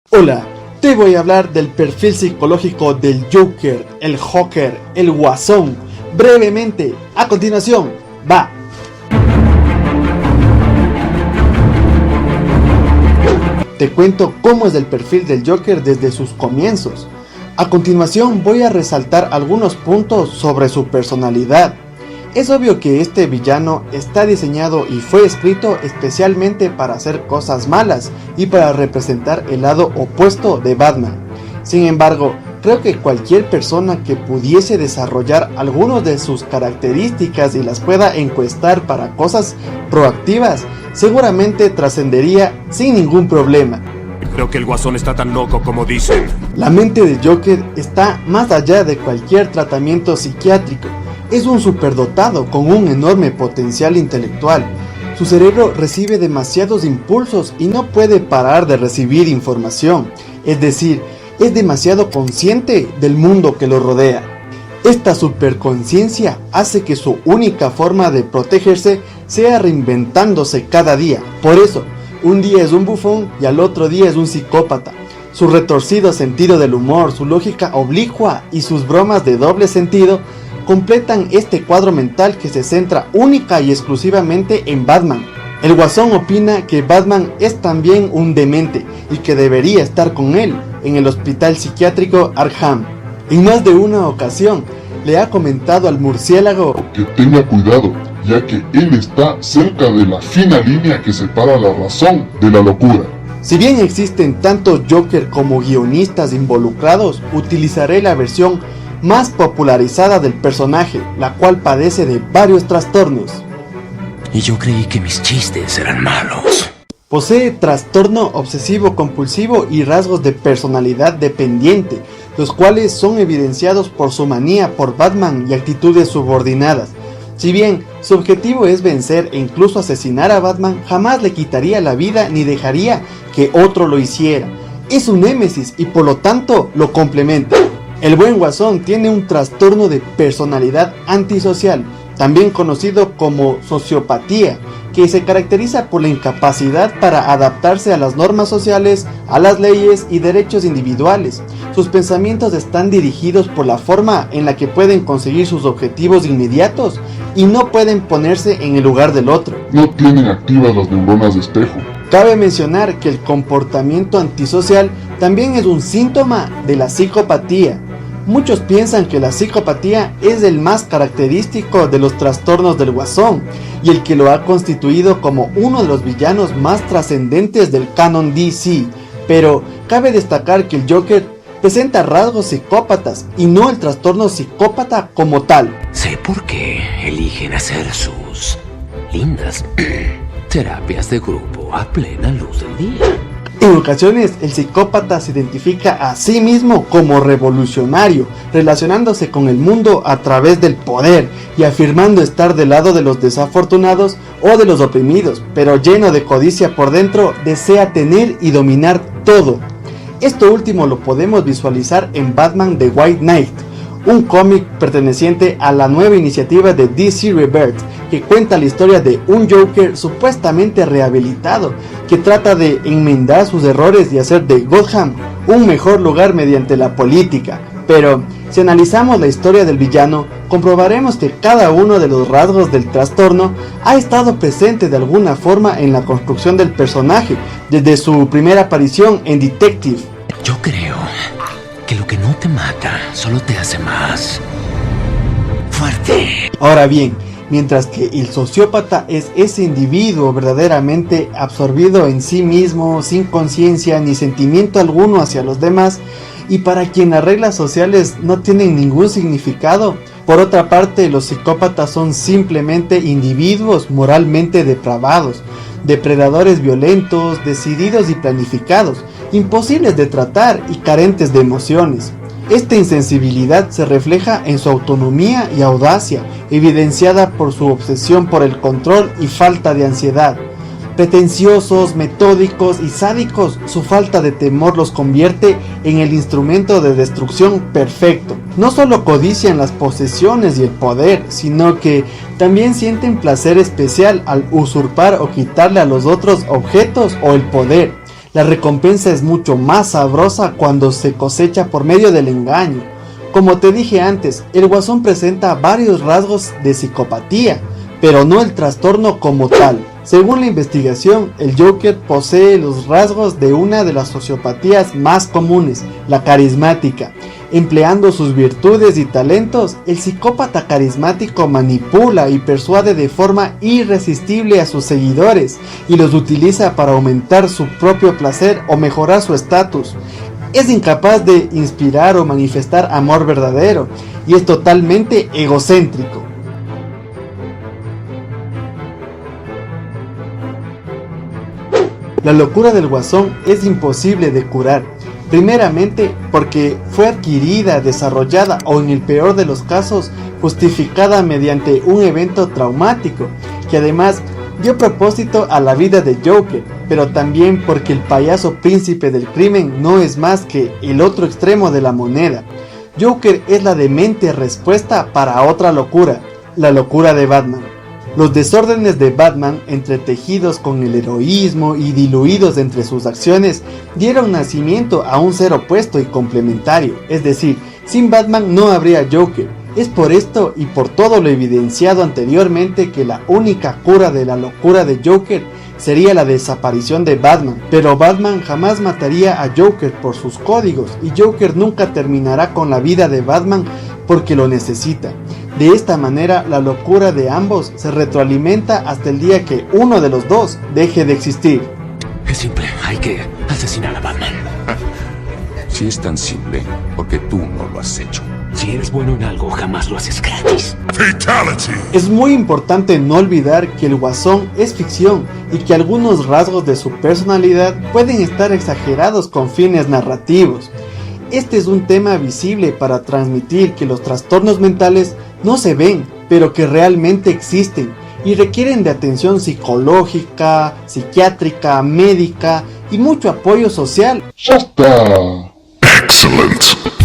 Hola, te voy a hablar del perfil psicológico del Joker, el Joker, el Guasón, brevemente, a continuación, va. Te cuento cómo es el perfil del Joker desde sus comienzos. A continuación voy a resaltar algunos puntos sobre su personalidad. Es obvio que este villano está diseñado y fue escrito especialmente para hacer cosas malas y para representar el lado opuesto de Batman. Sin embargo, creo que cualquier persona que pudiese desarrollar algunas de sus características y las pueda encuestar para cosas proactivas, seguramente trascendería sin ningún problema. Creo que el Guasón está tan loco como dicen. La mente de Joker está más allá de cualquier tratamiento psiquiátrico. Es un superdotado con un enorme potencial intelectual. Su cerebro recibe demasiados impulsos y no puede parar de recibir información. Es decir, es demasiado consciente del mundo que lo rodea. Esta superconciencia hace que su única forma de protegerse sea reinventándose cada día. Por eso, un día es un bufón y al otro día es un psicópata. Su retorcido sentido del humor, su lógica oblicua y sus bromas de doble sentido completan este cuadro mental que se centra única y exclusivamente en Batman. El Guasón opina que Batman es también un demente y que debería estar con él en el hospital psiquiátrico Arkham. En más de una ocasión le ha comentado al murciélago que tenga cuidado, ya que él está cerca de la fina línea que separa la razón de la locura. Si bien existen tanto Joker como guionistas involucrados, utilizaré la versión más popularizada del personaje, la cual padece de varios trastornos. Y yo creí que mis chistes eran malos. Posee trastorno obsesivo compulsivo y rasgos de personalidad dependiente, los cuales son evidenciados por su manía por Batman y actitudes subordinadas. Si bien su objetivo es vencer e incluso asesinar a Batman, jamás le quitaría la vida ni dejaría que otro lo hiciera. Es un némesis y por lo tanto lo complementa. El buen Guasón tiene un trastorno de personalidad antisocial, también conocido como sociopatía, que se caracteriza por la incapacidad para adaptarse a las normas sociales, a las leyes y derechos individuales. Sus pensamientos están dirigidos por la forma en la que pueden conseguir sus objetivos inmediatos y no pueden ponerse en el lugar del otro. No tienen activas las neuronas de espejo. Cabe mencionar que el comportamiento antisocial también es un síntoma de la psicopatía. Muchos piensan que la psicopatía es el más característico de los trastornos del Guasón y el que lo ha constituido como uno de los villanos más trascendentes del canon DC, pero cabe destacar que el Joker presenta rasgos psicópatas y no el trastorno psicópata como tal. Sé por qué eligen hacer sus lindas terapias de grupo a plena luz del día. En ocasiones el psicópata se identifica a sí mismo como revolucionario, relacionándose con el mundo a través del poder y afirmando estar del lado de los desafortunados o de los oprimidos, pero lleno de codicia por dentro, desea tener y dominar todo. Esto último lo podemos visualizar en Batman The White Knight, un cómic perteneciente a la nueva iniciativa de DC Rebirth, que cuenta la historia de un Joker supuestamente rehabilitado, que trata de enmendar sus errores y hacer de Gotham un mejor lugar mediante la política. Pero, si analizamos la historia del villano, comprobaremos que cada uno de los rasgos del trastorno ha estado presente de alguna forma en la construcción del personaje, desde su primera aparición en Detective. Yo creo que lo que no te mata solo te hace más fuerte. Ahora bien, mientras que el sociópata es ese individuo verdaderamente absorbido en sí mismo, sin conciencia ni sentimiento alguno hacia los demás, y para quien las reglas sociales no tienen ningún significado. Por otra parte, los psicópatas son simplemente individuos moralmente depravados, depredadores violentos, decididos y planificados, imposibles de tratar y carentes de emociones. Esta insensibilidad se refleja en su autonomía y audacia, evidenciada por su obsesión por el control y falta de ansiedad. Pretenciosos, metódicos y sádicos, su falta de temor los convierte en el instrumento de destrucción perfecto. No solo codician las posesiones y el poder, sino que también sienten placer especial al usurpar o quitarle a los otros objetos o el poder. La recompensa es mucho más sabrosa cuando se cosecha por medio del engaño. Como te dije antes, el Guasón presenta varios rasgos de psicopatía, pero no el trastorno como tal. Según la investigación, el Joker posee los rasgos de una de las sociopatías más comunes, la carismática. Empleando sus virtudes y talentos, el psicópata carismático manipula y persuade de forma irresistible a sus seguidores y los utiliza para aumentar su propio placer o mejorar su estatus. Es incapaz de inspirar o manifestar amor verdadero y es totalmente egocéntrico. La locura del Guasón es imposible de curar, primeramente porque fue adquirida, desarrollada o en el peor de los casos justificada mediante un evento traumático, que además dio propósito a la vida de Joker, pero también porque el payaso príncipe del crimen no es más que el otro extremo de la moneda. Joker es la demente respuesta para otra locura, la locura de Batman. Los desórdenes de Batman, entretejidos con el heroísmo y diluidos entre sus acciones, dieron nacimiento a un ser opuesto y complementario, es decir, sin Batman no habría Joker. Es por esto y por todo lo evidenciado anteriormente que la única cura de la locura de Joker sería la desaparición de Batman, pero Batman jamás mataría a Joker por sus códigos y Joker nunca terminará con la vida de Batman porque lo necesita. De esta manera la locura de ambos se retroalimenta hasta el día que uno de los dos deje de existir. Es simple, hay que asesinar a Batman. Si es tan simple, porque tú no lo has hecho. Si eres bueno en algo, jamás lo haces gratis. Fatality. Es muy importante no olvidar que el Guasón es ficción y que algunos rasgos de su personalidad pueden estar exagerados con fines narrativos. Este es un tema visible para transmitir que los trastornos mentales no se ven, pero que realmente existen y requieren de atención psicológica, psiquiátrica, médica y mucho apoyo social. ¡Ya está! Excellent.